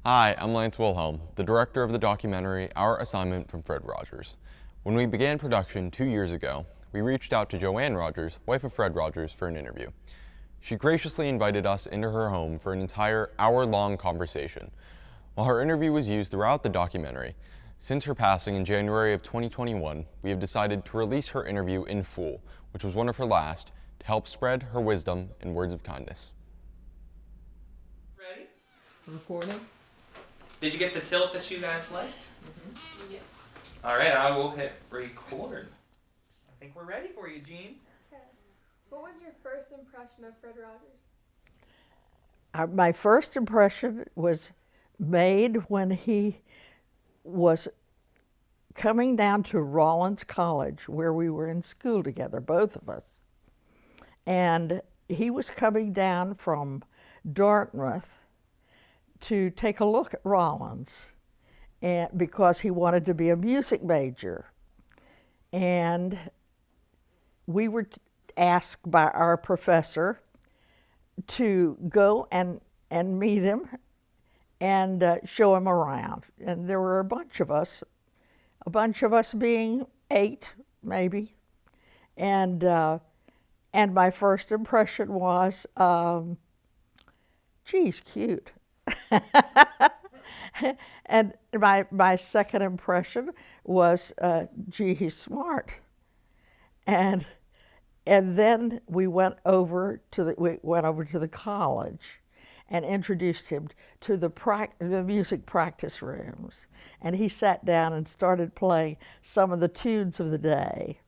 Hi, I'm Lance Wilhelm, the director of the documentary Our Assignment from Fred Rogers. When we began production 2 years ago, we reached out to Joanne Rogers, wife of Fred Rogers, for an interview. She graciously invited us into her home for an entire hour-long conversation. While her interview was used throughout the documentary, since her passing in January of 2021, we have decided to release her interview in full, which was one of her last, to help spread her wisdom and words of kindness. Ready? Recording? Did you get the tilt that you guys liked? Mm-hmm. Yes. All right, I will hit record. I think we're ready for you, Gene. Okay. What was your first impression of Fred Rogers? My first impression was made when he was coming down to Rollins College, where we were in school together, both of us. And he was coming down from Dartmouth to take a look at Rollins, and because he wanted to be a music major. And we were asked by our professor to go and meet him and show him around. And there were a bunch of us being 8 maybe. And my first impression was, geez, cute. And my second impression was, gee, he's smart. And then we went over to the college and introduced him to the music practice rooms. And he sat down and started playing some of the tunes of the day.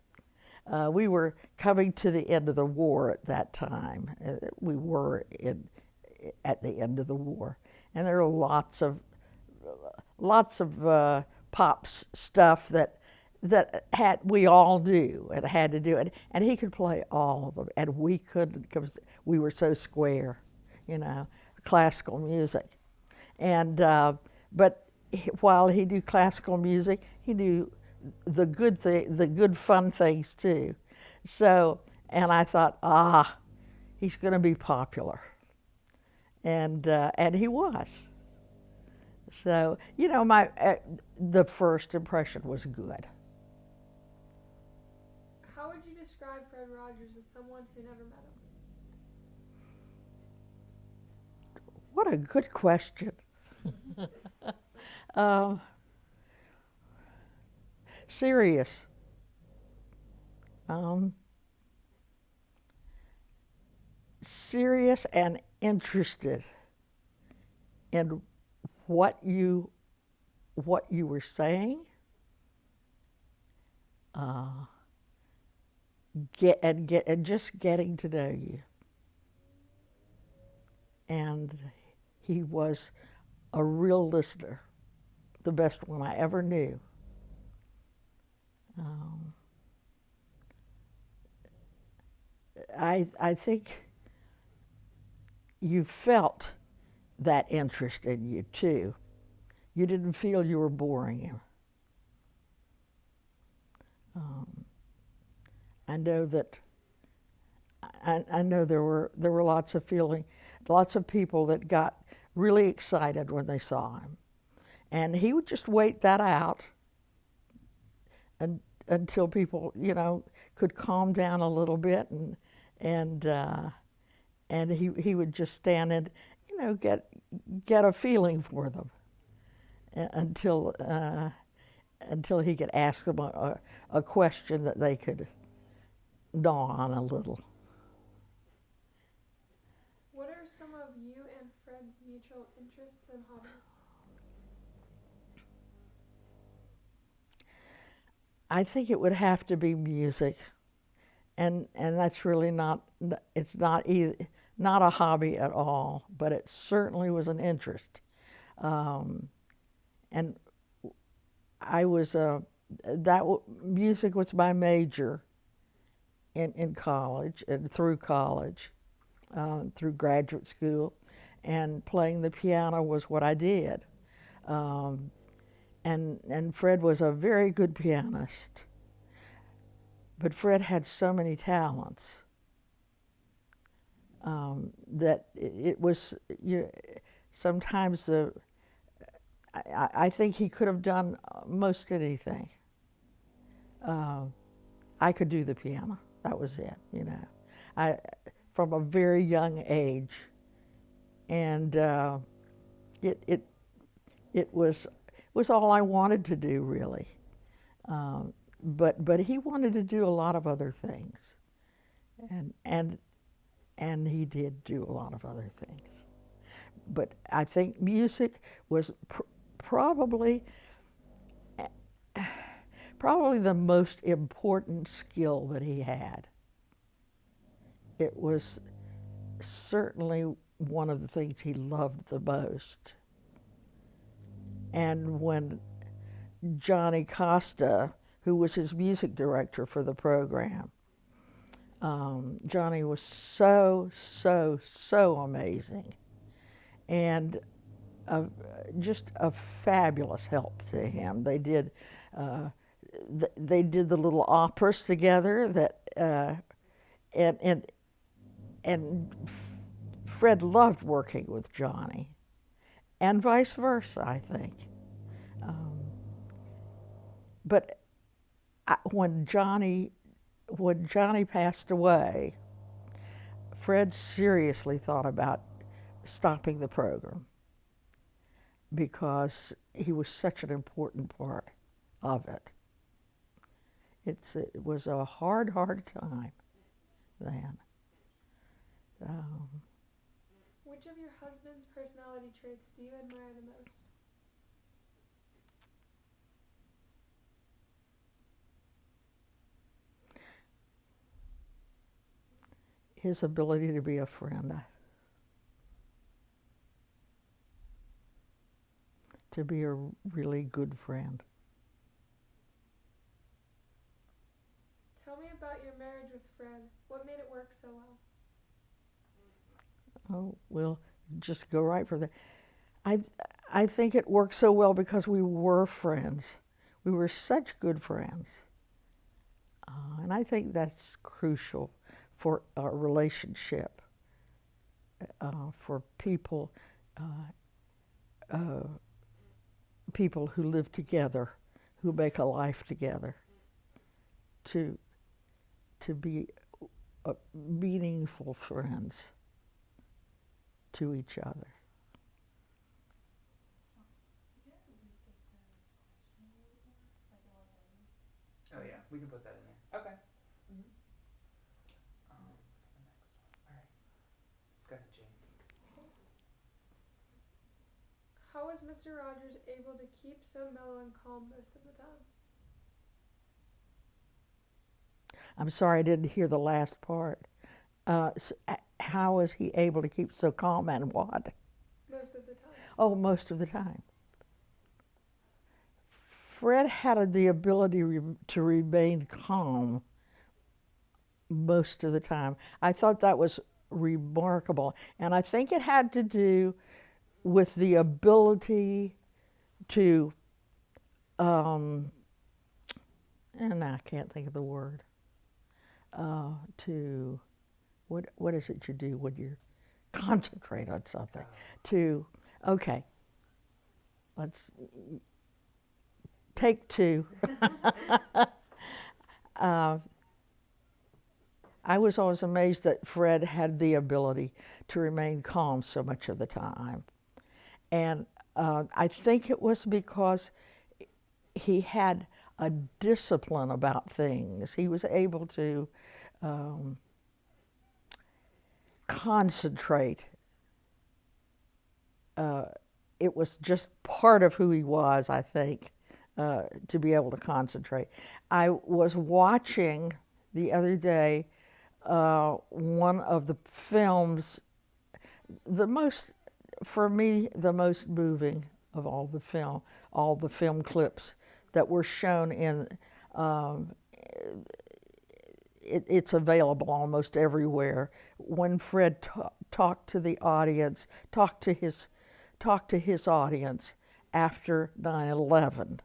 We were coming to the end of the war at that time. We were at the end of the war. And there were lots of pop stuff that we all knew and had to do it, and he could play all of them, and we couldn't because we were so square, classical music. And but while he knew classical music, he knew the good fun things too. So, and I thought, he's going to be popular, and he was. So, the first impression was good. How would you describe Fred Rogers as someone who never met him? What a good question. Serious. Serious and interested in what you were saying, just getting to know you. And he was a real listener, the best one I ever knew. I think you felt that interest in you too. You didn't feel you were boring him. I know that. I know there were lots of people that got really excited when they saw him, and he would just wait that out until people, could calm down a little bit, and he would just stand and, get a feeling for them until he could ask them a question that they could gnaw on a little. What are some of you and Fred's mutual interests and hobbies? I think it would have to be music, and that's really not a hobby at all, but it certainly was an interest. And music was my major in college and through college, through graduate school, and playing the piano was what I did. And Fred was a very good pianist, but Fred had so many talents that it was, sometimes I think he could have done most anything. I could do the piano. That was it, you know. From a very young age, and it was all I wanted to do, really. But he wanted to do a lot of other things, and he did do a lot of other things. But I think music was probably the most important skill that he had. It was certainly one of the things he loved the most. And when Johnny Costa, who was his music director for the program, Johnny was so amazing, and just a fabulous help to him. They did the little operas together that, and Fred loved working with Johnny, and vice versa, I think. But when Johnny passed away, Fred seriously thought about stopping the program because he was such an important part of it. It was a hard time then. Which of your husband's personality traits do you admire the most? His ability to be a friend, to be a really good friend. Tell me about your marriage with Fred. What made it work so well? Oh, well, just go right for that. I think it worked so well because we were friends. We were such good friends. And I think that's crucial for a relationship, for people who live together, who make a life together, to be meaningful friends to each other. Oh yeah, we can put that in there. Okay. The next one. All right. Go ahead, Jane. How was Mr. Rogers able to keep so mellow and calm most of the time? I'm sorry I didn't hear the last part. How is he able to keep so calm and what? Most of the time. Oh, most of the time. Fred had the ability to remain calm most of the time. I thought that was remarkable. And I think it had to do with the ability to, and I can't think of the word, to, what is it you do when you concentrate on something? Okay, let's take two. I was always amazed that Fred had the ability to remain calm so much of the time. And I think it was because he had a discipline about things. He was able to concentrate. It was just part of who he was, I think, to be able to concentrate. I was watching the other day one of the films, for me, the most moving of all the film clips that were shown in, it's available almost everywhere. When Fred talked to the audience, talked to his audience after 9/11.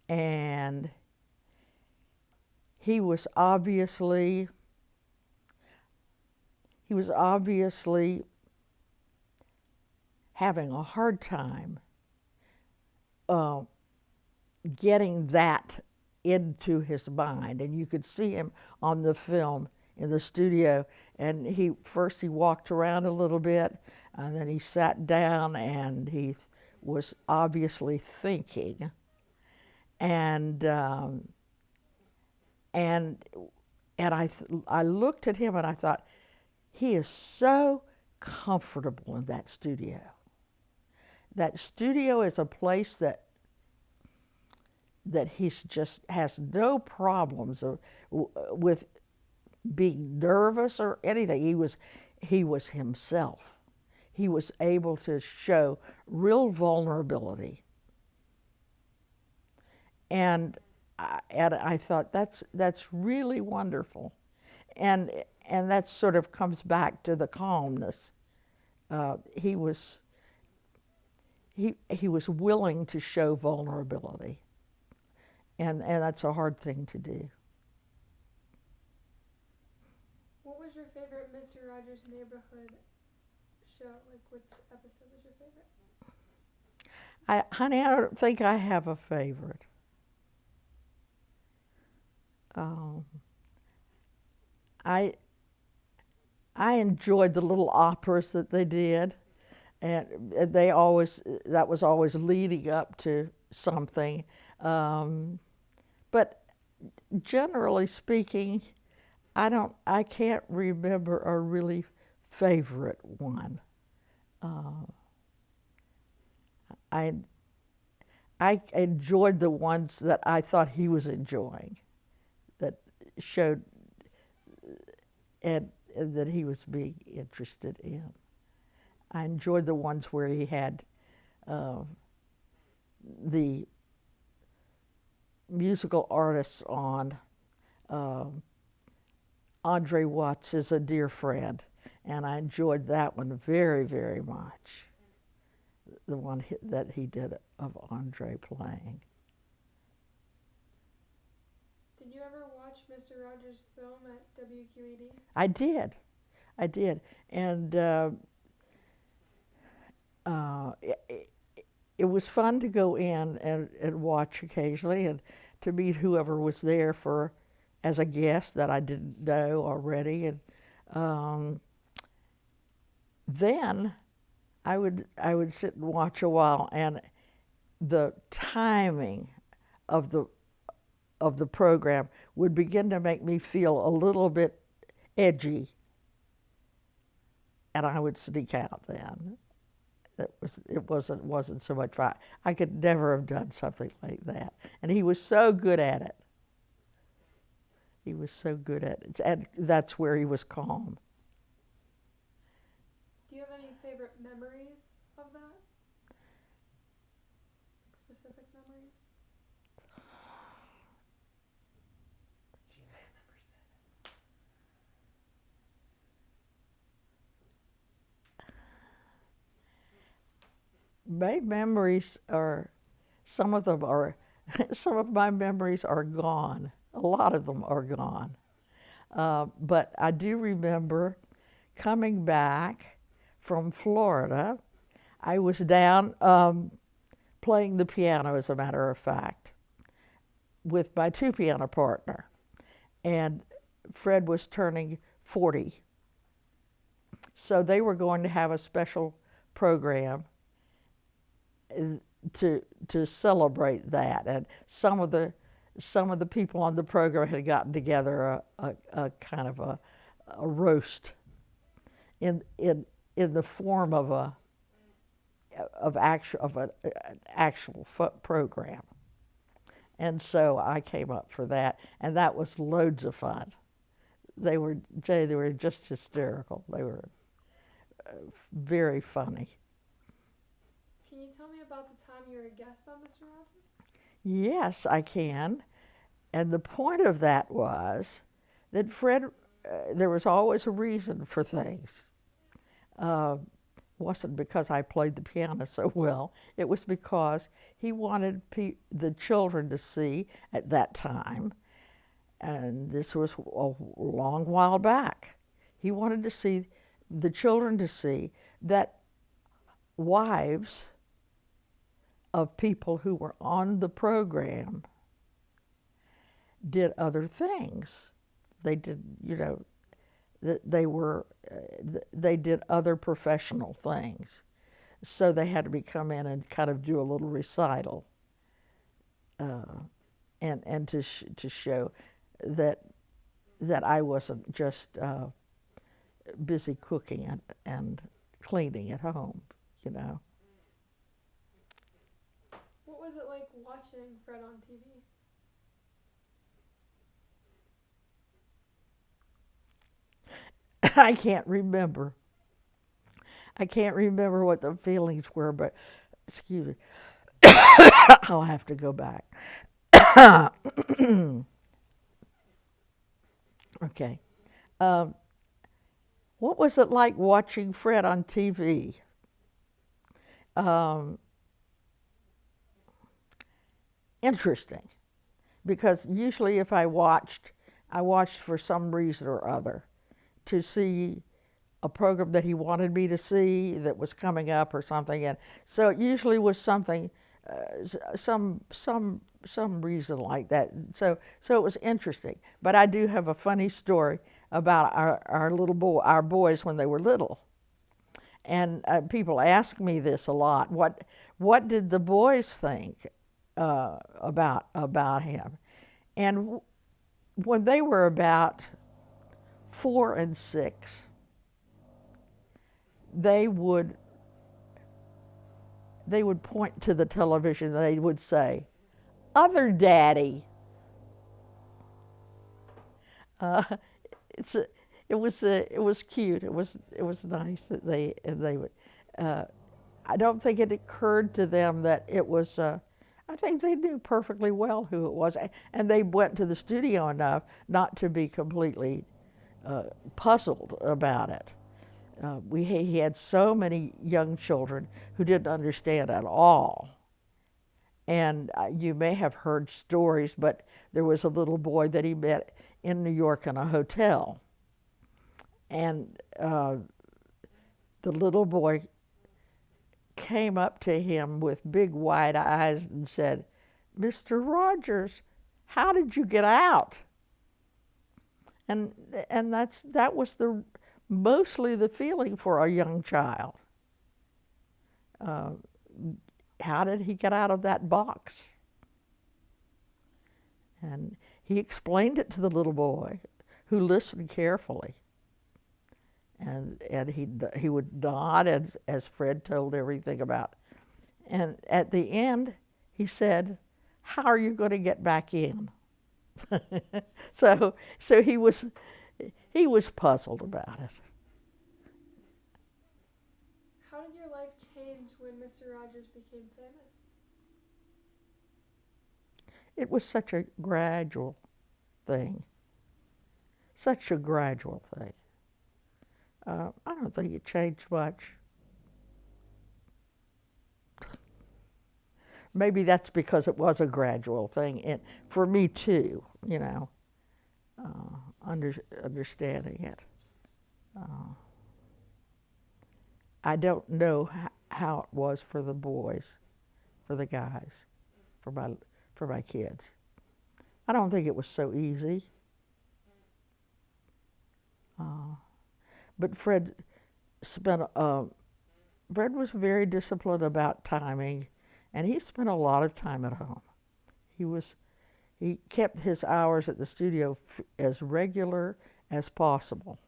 And he was obviously having a hard time uh, getting that into his mind, and you could see him on the film in the studio. And he walked around a little bit, and then he sat down, and he was obviously thinking. And I looked at him and I thought, he is so comfortable in that studio. That studio is a place that he's just has no problems with being nervous or anything. He was himself. He was able to show real vulnerability. And I thought that's really wonderful, and that sort of comes back to the calmness. He was willing to show vulnerability, and that's a hard thing to do. What was your favorite Mr. Rogers' Neighborhood show? Like, which episode was your favorite? Honey, I don't think I have a favorite. I enjoyed the little operas that they did, and that was always leading up to something. But generally speaking, I can't remember a really favorite one. I enjoyed the ones that I thought he was enjoying, that showed and that he was being interested in. I enjoyed the ones where he had the musical artists on. Andre Watts is a dear friend, and I enjoyed that one very, very much. The one that he did of Andre playing. Did you ever watch Mr. Rogers' film at WQED? I did, and it was fun to go in and watch occasionally, and to meet whoever was there as a guest that I didn't know already, and then I would sit and watch a while, and the timing of the program would begin to make me feel a little bit edgy, and I would sneak out then. It wasn't so much fun. I could never have done something like that, and he was so good at it. He was so good at it, and that's where he was calm. Do you have any favorite memories of that? Specific memories? She might remember seven. My memories are, some of my memories are gone. A lot of them are gone. But I do remember coming back from Florida. I was down playing the piano, as a matter of fact, with my two-piano partner. And Fred was turning 40. So they were going to have a special program to celebrate that. And some of the people on the program had gotten together a kind of a roast in the form of an actual program. And so I came up for that, and that was loads of fun. They were just hysterical. They were very funny. Can you tell me about the time you were a guest on Mr. Rogers? Yes, I can. And the point of that was that Fred, there was always a reason for things. Wasn't because I played the piano so well. It was because he wanted the children to see at that time, and this was a long while back, he wanted the children to see that wives of people who were on the program did other things. They did, you know, they did other professional things. So they had to come in and kind of do a little recital, and to show that I wasn't just busy cooking and cleaning at home, you know. What was it like watching Fred on TV? I can't remember. I can't remember what the feelings were, but excuse me. I'll have to go back. Okay. What was it like watching Fred on TV? Interesting, because usually if I watched for some reason or other to see a program that he wanted me to see that was coming up or something, and so it usually was something, some reason like that. So it was interesting. But I do have a funny story about our boys when they were little, and people ask me this a lot. What did the boys think about him? And when they were about 4 and 6, they would point to the television and they would say, "Other daddy." It was cute. It was nice that they would. I don't think it occurred to them that it was. I think they knew perfectly well who it was, and they went to the studio enough not to be completely puzzled about it. He had so many young children who didn't understand at all. And you may have heard stories, but there was a little boy that he met in New York in a hotel. And the little boy came up to him with big wide eyes and said, "Mr. Rogers, how did you get out?" And that was mostly the feeling for a young child. How did he get out of that box? And he explained it to the little boy, who listened carefully. And he would nod as Fred told everything about. And at the end, he said, "How are you going to get back in?" So he was puzzled about it. How did your life change when Mr. Rogers became famous? It was such a gradual thing. Such a gradual thing. I don't think it changed much. Maybe that's because it was a gradual thing, and for me too, you know, understanding it. I don't know how it was for the boys, for the guys, for my kids. I don't think it was so easy. But Fred was very disciplined about timing, and he spent a lot of time at home. He kept his hours at the studio as regular as possible,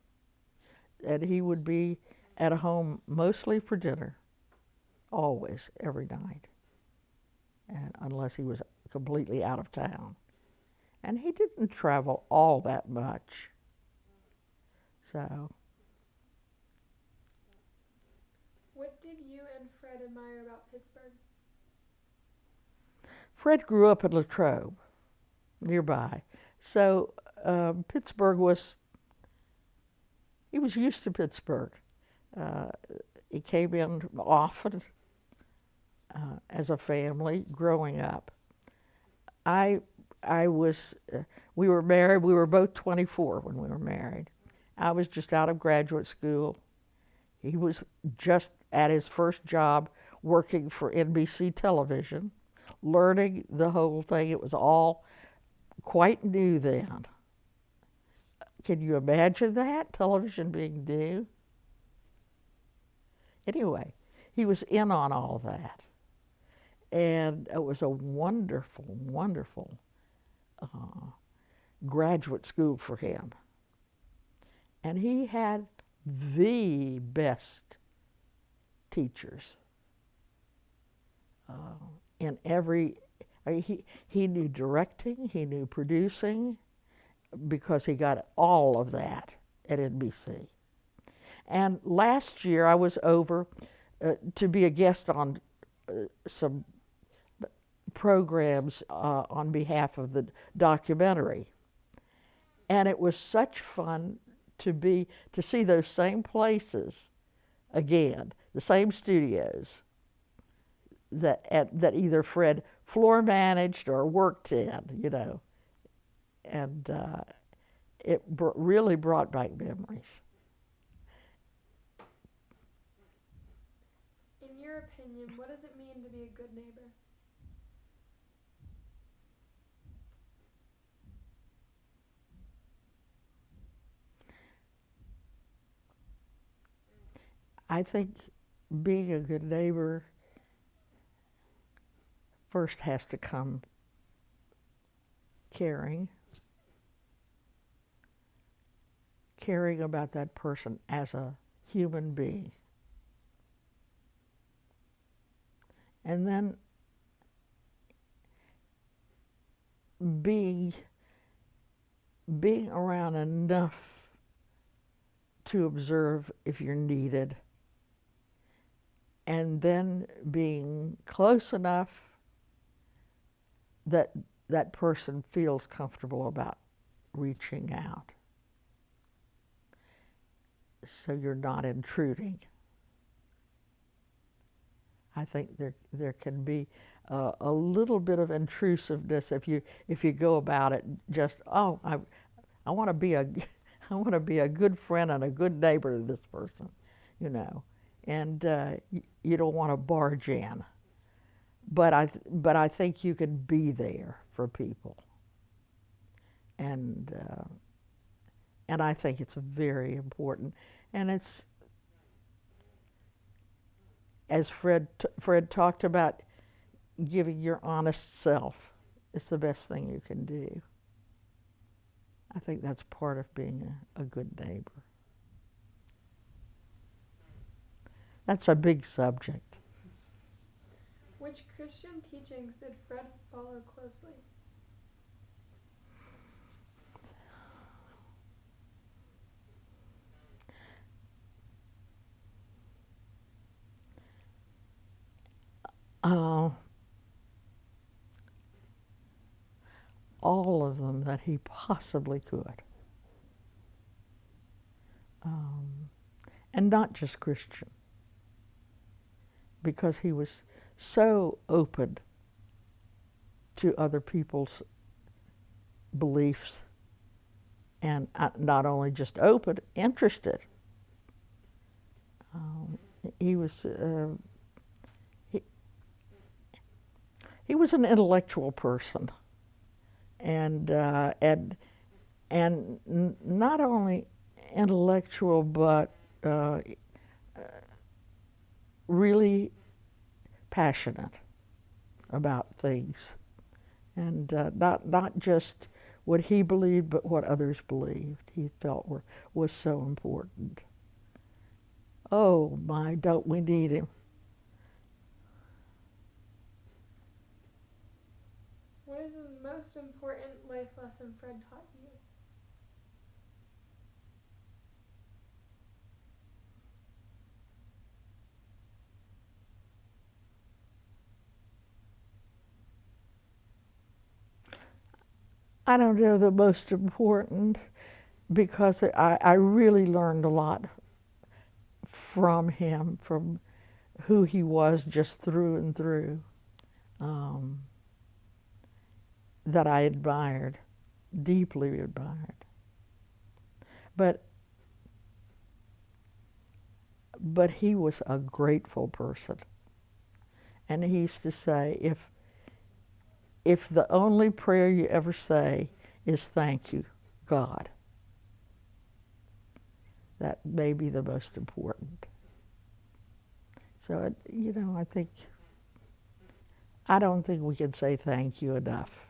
and he would be at home mostly for dinner, always, every night, and unless he was completely out of town. And he didn't travel all that much. So. What did you and Fred admire about Pittsburgh? Fred grew up in Latrobe, nearby. So Pittsburgh he was used to Pittsburgh. He came in often as a family growing up. We were married, we were both 24 when we were married. I was just out of graduate school. He was just at his first job working for NBC television, learning the whole thing. It was all quite new then. Can you imagine that, television being new? Anyway, he was in on all that. And it was a wonderful, wonderful graduate school for him. And he had the best teachers in every, I mean, he knew directing, he knew producing, because he got all of that at NBC. And last year I was over to be a guest on some programs on behalf of the documentary. And it was such fun to see those same places again, the same studios that either Fred floor managed or worked in, you know. And it really brought back memories. In your opinion, what does it mean to be a good neighbor? I think being a good neighbor first has to come caring about that person as a human being. And then being around enough to observe if you're needed, and then being close enough that that person feels comfortable about reaching out, so you're not intruding. I think there can be a little bit of intrusiveness if you go about it just, oh, I want to be a good friend and a good neighbor to this person, you know, and you don't want to barge in. But I think you can be there for people, and I think it's very important, and it's, as Fred talked about, giving your honest self. It's the best thing you can do. I think that's part of being a good neighbor. That's a big subject. Which Christian teachings did Fred follow closely? All of them that he possibly could. And not just Christian, because he was so open to other people's beliefs, and not only just open, interested. He was he was an intellectual person, and not only intellectual, but really passionate about things, and not just what he believed, but what others believed. He felt was so important. Oh my, don't we need him? What is the most important life lesson Fred taught you? I don't know the most important, because I really learned a lot from him, from who he was just through and through, that I admired, deeply admired. But he was a grateful person, And he used to say, if the only prayer you ever say is thank you, God, that may be the most important. So, I don't think we can say thank you enough.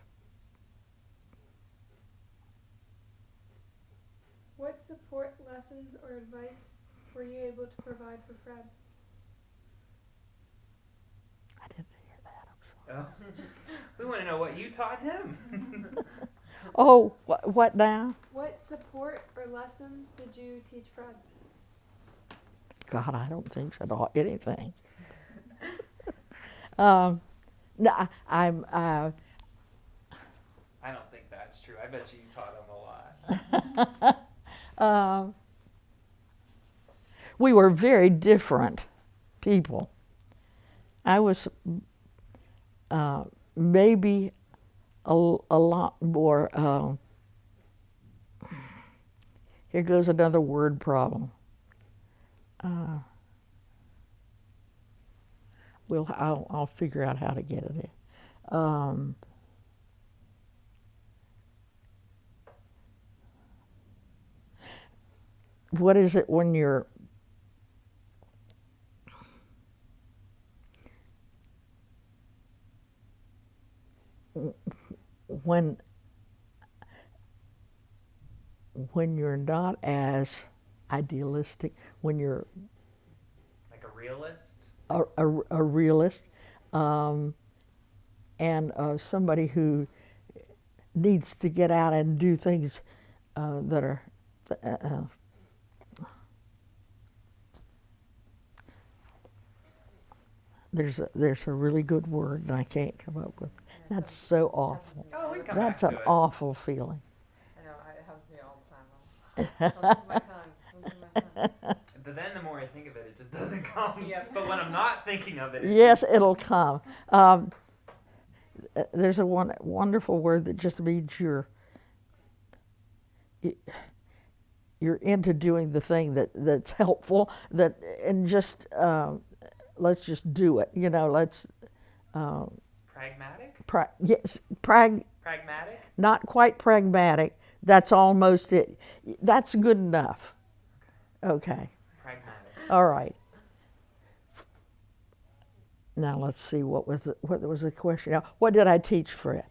What support, lessons, or advice were you able to provide for Fred? I didn't hear that. I'm sorry. Oh. We want to know what you taught him. Oh, what now? What support or lessons did you teach Fred? God, I don't think so. Anything. No, I'm. I don't think that's true. I bet you taught him a lot. We were very different people. I was maybe a lot more. Here goes another word problem. I'll figure out how to get it in. What is it when you're when you're not as idealistic, when you're Like a realist? a realist, and somebody who needs to get out and do things that are there's a really good word and I can't come up with. That's so awful. Oh, we can come That's back an to it. awful feeling. I know, it happens to me all the time. It's on my tongue. But then the more I think of it, it just doesn't come. Yep. But when I'm not thinking of it, it Yes, it'll come. There's a wonderful word that just means you're into doing the thing that's helpful. And just let's just do it. Let's. Pragmatic? Yes, Pragmatic? not quite pragmatic. That's almost it. That's good enough. Okay. Pragmatic. All right. Now let's see what was the question. Now, what did I teach Fred?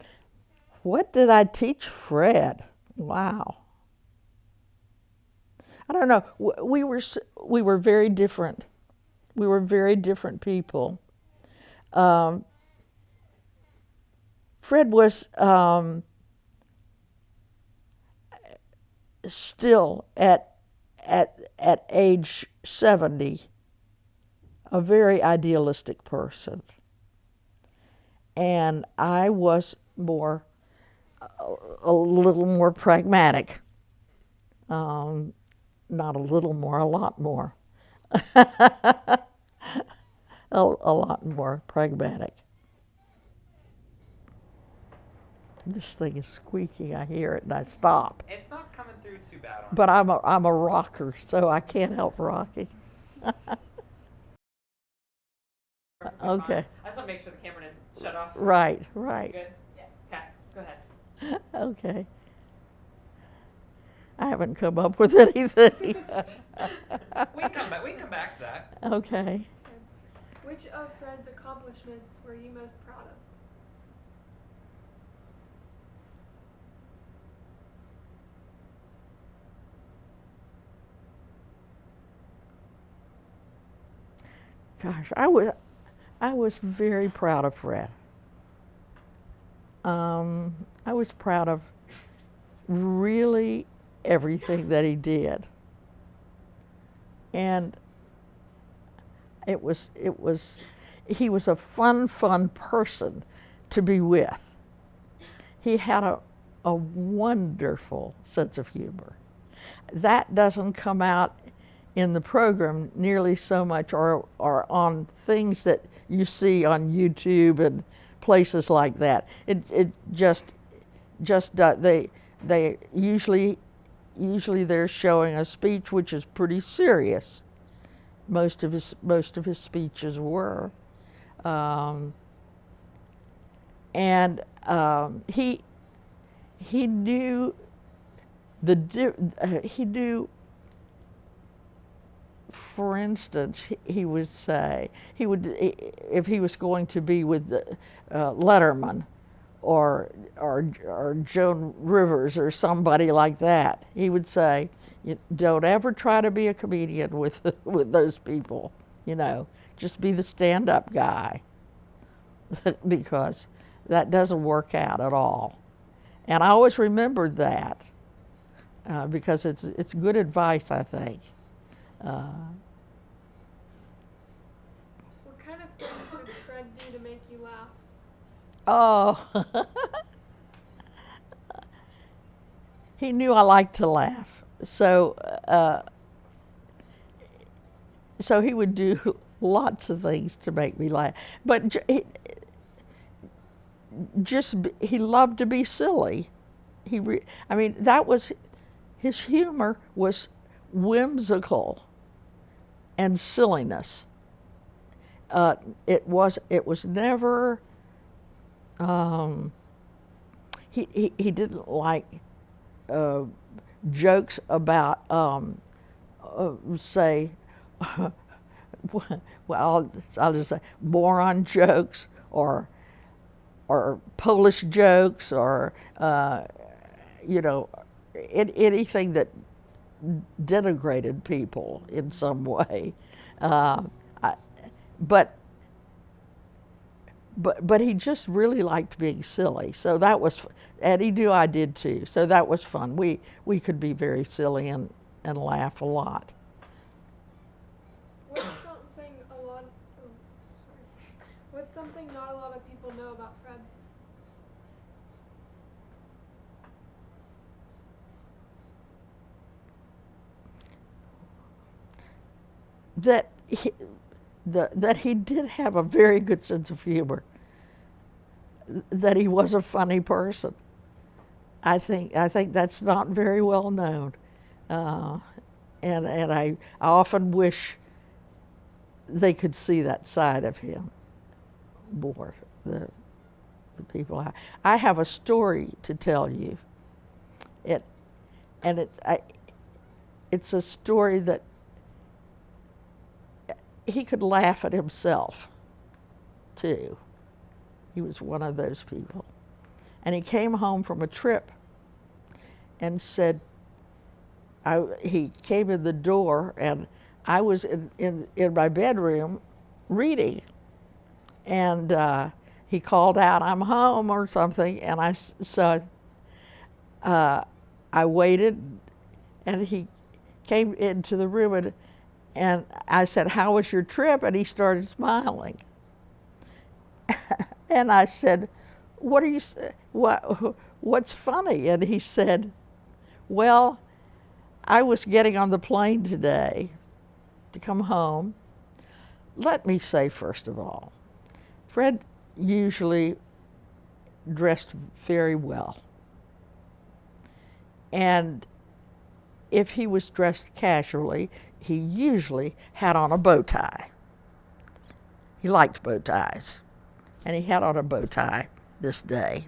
What did I teach Fred? Wow. I don't know. We were very different. We were very different people. Fred was still at age 70 a very idealistic person, and I was a little more pragmatic. Not a little more, a lot more. a lot more pragmatic. This thing is squeaking. I hear it and I stop. It's not coming through too bad on But I'm a rocker, so I can't help rocking. Okay. I just want to make sure the camera didn't shut off. Right. Good? Yeah. Okay, go ahead. Okay. I haven't come up with anything. We can come back to that. Okay. Which of Fred's accomplishments were you most proud of? Gosh, I was very proud of Fred. I was proud of really everything that he did. And he was a fun person to be with. He had a wonderful sense of humor. That doesn't come out in the program nearly so much, or on things that you see on YouTube and places like that. It just they usually they're showing a speech which is pretty serious. Most of his speeches were, And he knew he knew. For instance, he would say if he was going to be with Letterman or Joan Rivers or somebody like that, he would say, "Don't ever try to be a comedian with those people. Just be the stand-up guy, because that doesn't work out at all." And I always remembered that because it's good advice, I think. What kind of things did Fred do to make you laugh? Oh, he knew I liked to laugh, so he would do lots of things to make me laugh. But he loved to be silly. That was his humor was whimsical and silliness. It was never. He didn't like jokes about say. Well, I'll just say moron jokes or Polish jokes or anything that denigrated people in some way. But he just really liked being silly. So that was, and he knew I did too. So that was fun. We could be very silly and laugh a lot. What's something not a lot of people know about Fred? That he did have a very good sense of humor. That he was a funny person. I think that's not very well known, and I often wish they could see that side of him more. The people. I have a story to tell you. It's a story that he could laugh at himself, too. He was one of those people. And he came home from a trip and said, he came in the door and I was in my bedroom reading. And he called out, "I'm home," or something. And I waited and he came into the room and I said, "How was your trip?" And he started smiling. And I said, what's funny? And he said, "Well, I was getting on the plane today to come home. Let me say, first of all, Fred usually dressed very well. And if he was dressed casually, he usually had on a bow tie. He liked bow ties. And he had on a bow tie this day.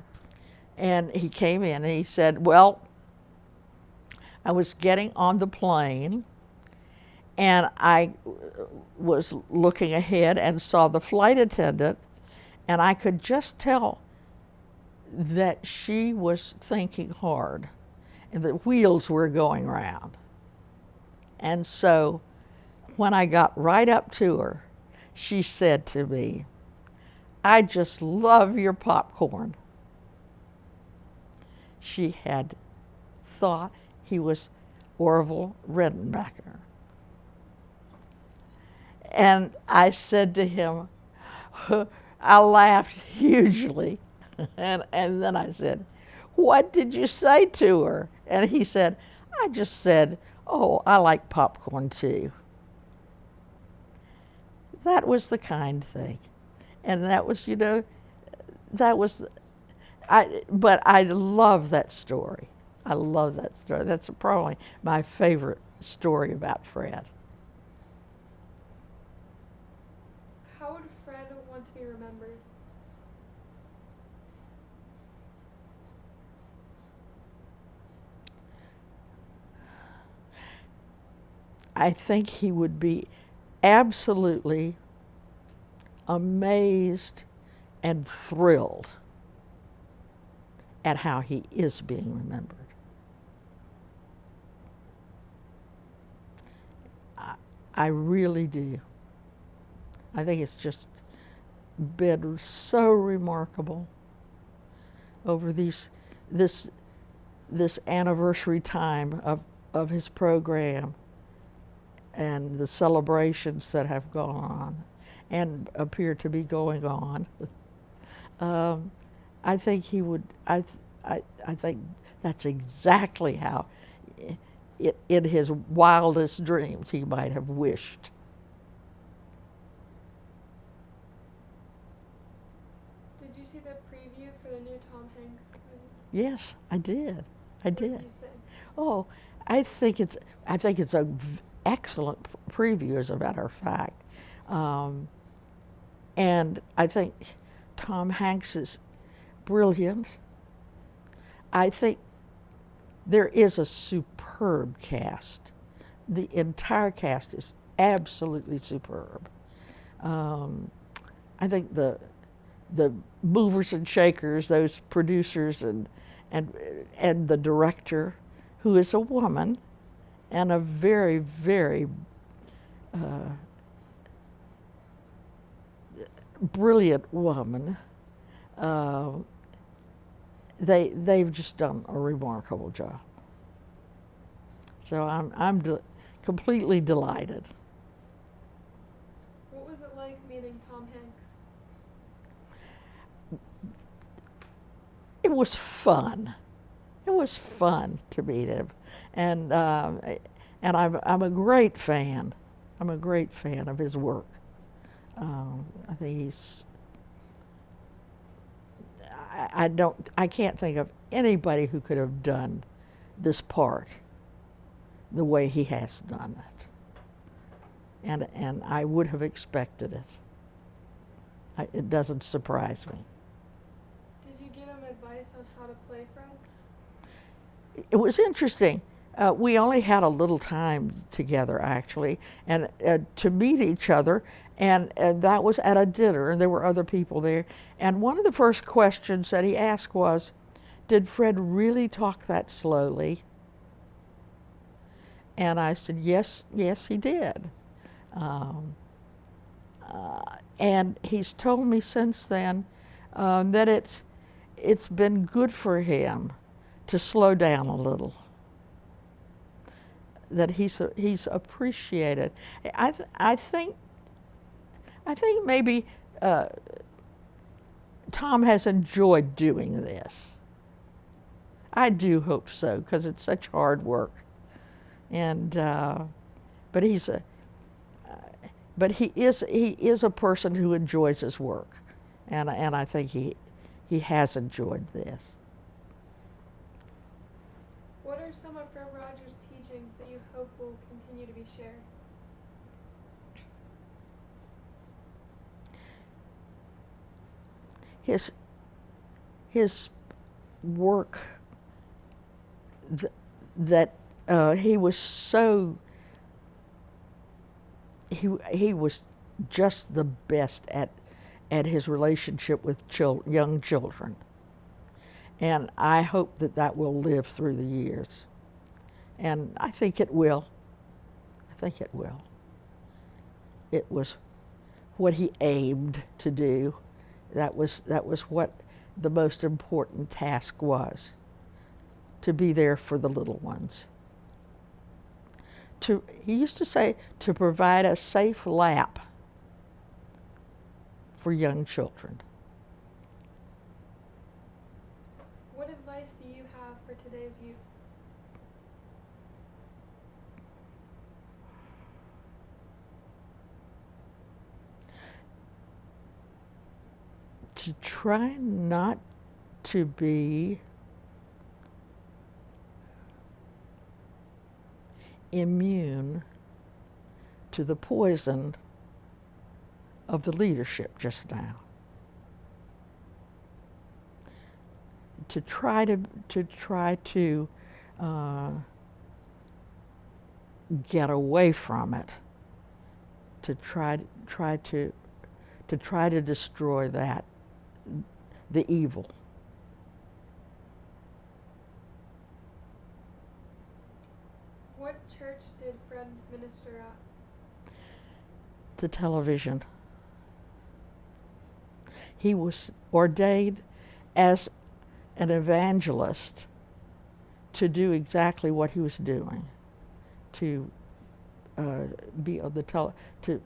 And he came in and he said, "Well, I was getting on the plane and I was looking ahead and saw the flight attendant, and I could just tell that she was thinking hard and the wheels were going round. And so when I got right up to her, she said to me, 'I just love your popcorn.'" She had thought he was Orville Redenbacher. And I said to him, I laughed hugely. And then I said, "What did you say to her?" And he said, "I just said, 'Oh, I like popcorn too.'" That was the kind thing. And that was, but I love that story. I love that story. That's probably my favorite story about Fred. How would Fred want to be remembered? I think he would be absolutely amazed and thrilled at how he is being remembered. I really do. I think it's just been so remarkable over this anniversary time of his program and the celebrations that have gone on and appear to be going on. I think he would. I think that's exactly how, in his wildest dreams, he might have wished. Did you see the preview for the new Tom Hanks movie? Yes, I did. I What did. did you think? Oh, I think it's a excellent preview, as a matter of fact, and I think Tom Hanks is brilliant. I think there is a superb cast. The entire cast is absolutely superb. I think the movers and shakers, those producers and the director, who is a woman and a very, very brilliant woman, they've just done a remarkable job. So I'm completely delighted. What was it like meeting Tom Hanks? It was fun. It was fun to meet him, and I'm a great fan. I'm a great fan of his work. I think I can't think of anybody who could have done this part the way he has done it, and I would have expected it. It doesn't surprise me. Did you give him advice on how to play Fred? It was interesting. We only had a little time together, actually, and to meet each other, and that was at a dinner, and there were other people there. And one of the first questions that he asked was, "Did Fred really talk that slowly?" And I said, "Yes, he did." And he's told me since then that it's been good for him to slow down a little. That he's appreciated. I think maybe Tom has enjoyed doing this. I do hope so, because it's such hard work. And but he is a person who enjoys his work, and I think he has enjoyed this. What are some of Fred Rogers' teachings that you hope will continue to be shared? His work that he was so he was just the best at his relationship with young children, and I hope that will live through the years, and I think it will. I think it will. It was what he aimed to do. That was what the most important task was, to be there for the little ones. He used to say, to provide a safe lap for young children. What advice do you have for today's youth? To try not to be immune to the poison of the leadership just now. to try to get away from it, to try to destroy that, the evil. What church did Fred minister at? The television. He was ordained as an evangelist to do exactly what he was doing, to be on the to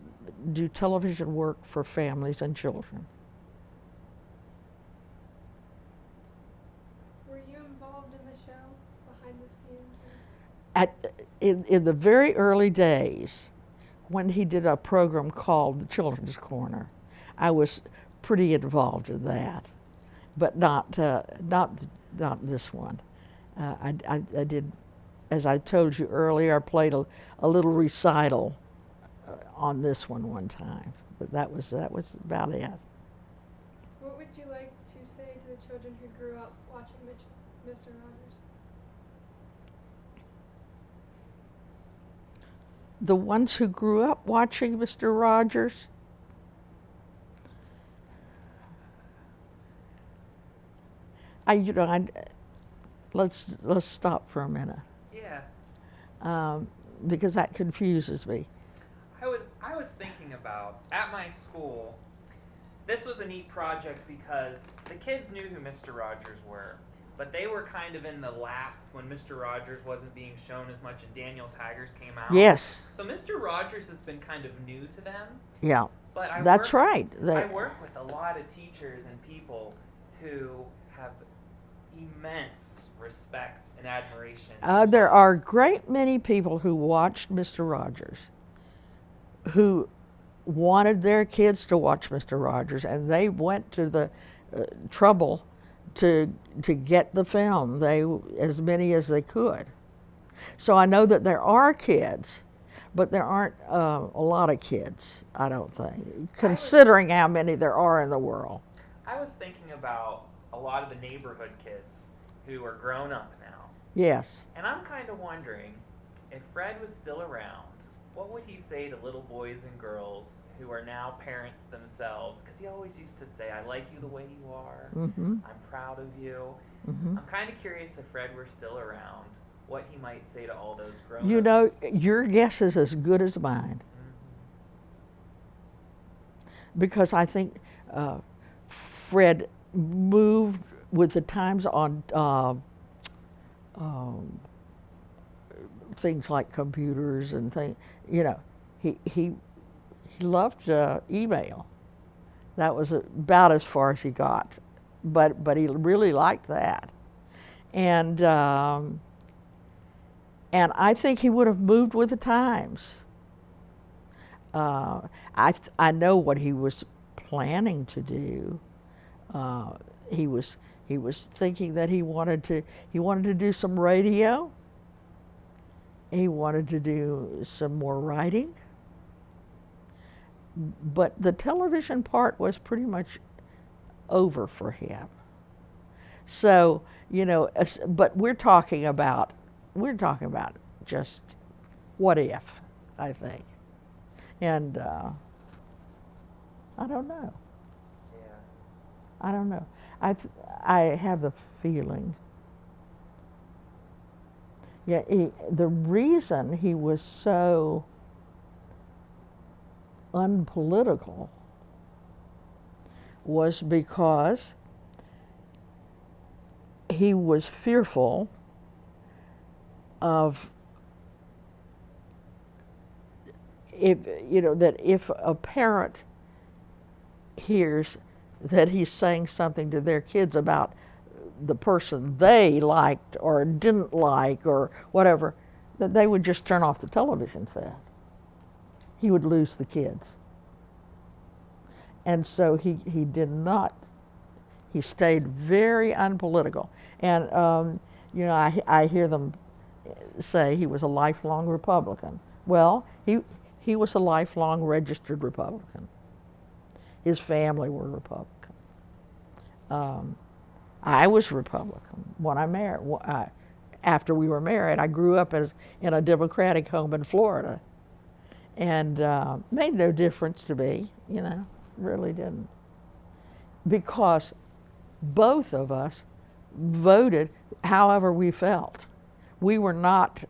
do television work for families and children. Were you involved in the show, behind the scenes? In the very early days, when he did a program called The Children's Corner, I was pretty involved in that, but not this one. I did, as I told you earlier, I played a little recital on this one time, but that was about it. What would you like to say to the children who grew up watching Mr. Rogers? The ones who grew up watching Mr. Rogers, let's stop for a minute, Yeah. because that confuses me. I was thinking about, at my school, this was a neat project because the kids knew who Mr. Rogers were, but they were kind of in the lap when Mr. Rogers wasn't being shown as much and Daniel Tigers came out. Yes, So Mr. Rogers has been kind of new to them, yeah, but that's right. I work with a lot of teachers and people who have immense respect and admiration. There are a great many people who watched Mr. Rogers, who wanted their kids to watch Mr. Rogers, and they went to the trouble to get the film. As many as they could. So I know that there are kids, but there aren't a lot of kids, I don't think, considering how many there are in the world. I was thinking about a lot of the neighborhood kids who are grown up now. Yes. And I'm kind of wondering, if Fred was still around, what would he say to little boys and girls who are now parents themselves? Because he always used to say, I like you the way you are. Mm-hmm. I'm proud of you. Mm-hmm. I'm kind of curious if Fred were still around, what he might say to all those grown-ups. You know, your guess is as good as mine. Mm-hmm. Because I think Fred moved with the times on things like computers and things. You know, he loved email. That was about as far as he got, but he really liked that, and I think he would have moved with the times. I know what he was planning to do. He was thinking that he wanted to do some radio. He wanted to do some more writing. But the television part was pretty much over for him. So, you know, but we're talking about just what if, I think. And I don't know. Yeah. I don't know. I have a feeling. Yeah, the reason he was so unpolitical was because he was fearful of if a parent hears that he's saying something to their kids about the person they liked or didn't like or whatever, that they would just turn off the television set. He would lose the kids. And so he did not. He stayed very unpolitical. And, you know, I hear them say he was a lifelong Republican. Well, he was a lifelong registered Republican. His family were Republican. I was Republican when I married. After we were married, I grew up in a Democratic home in Florida, and made no difference to me. Really didn't, because both of us voted however we felt. We were not,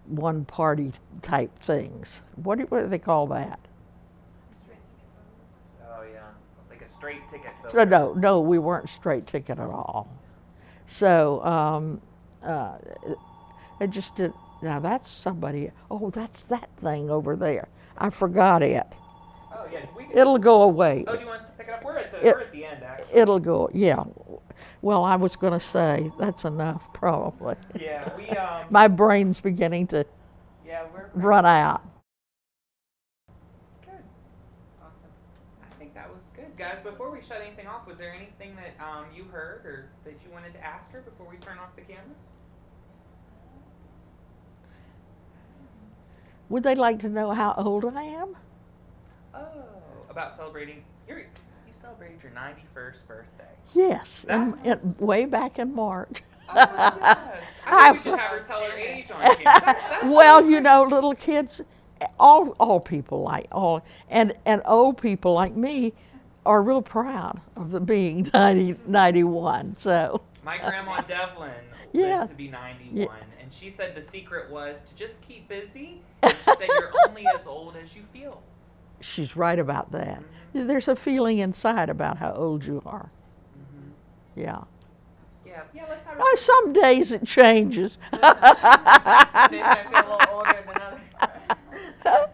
one party type things. What do they call that? Oh yeah, like a straight ticket voter. No, we weren't straight ticket at all. So it just did. Now that's somebody. Oh, that's that thing over there. I forgot it. Oh yeah, It'll go away. Oh, do you want us to pick it up? We're at the end, actually. It'll go. Yeah. Well, I was going to say that's enough, probably. Yeah, we My brain's beginning to we're run out. good. Awesome. I think that was good, guys. Before we shut anything off, was there anything that you heard or that you wanted to ask her before we turn off the cameras? Would they like to know how old I am? Oh, about celebrating you celebrated your 91st birthday. Yes, That's- way back in March. Oh yes. I think we should have her tell her age on camera. That's Well, so little kids, all people and old people like me are real proud of being 91. So My grandma Devlin Yeah. lived to be 91, Yeah. and she said the secret was to just keep busy. And she said you're only as old as you feel. she's right about that. There's a feeling inside about how old you are. Yeah. Yeah, let's have Oh, some days it changes. Some days I feel a little older than others.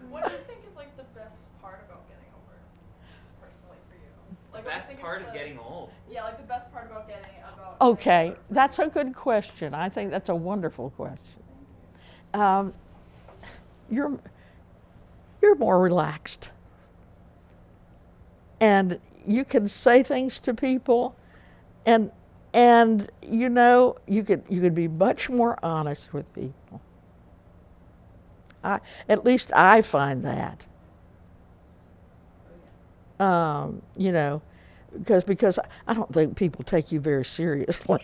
What do you think is like the best part about getting older, personally for you? Like, what do you best think is part of the- getting old. Yeah, like the best part about getting about. Okay, that's a good question. I think that's a wonderful question. You're more relaxed, and you can say things to people, and you could be much more honest with people. At least I find that. Because I don't think people take you very seriously.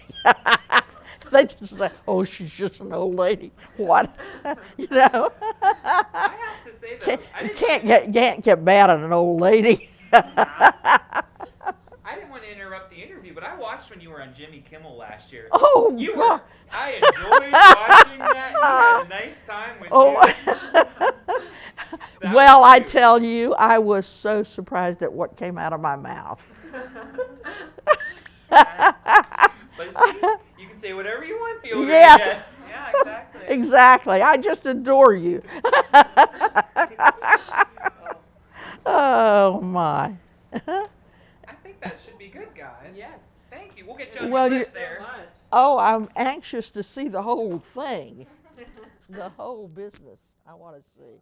They just say, "Oh, she's just an old lady." What? I have to say though, You can't get mad at an old lady. I didn't want to interrupt the interview, but I watched when you were on Jimmy Kimmel last year. Oh, You God. I enjoyed watching that. You had a nice time with you. That Well, was I cute. tell you, I was so surprised at what came out of my mouth. But see, you can say whatever you want, the older Yes. you get. Yeah, exactly. Exactly. I just adore you. Oh my. I think that should be good, guys. Yes. Thank you. We'll get you on Well, your you- list there. Oh, I'm anxious to see the whole thing. The whole business. I want to see.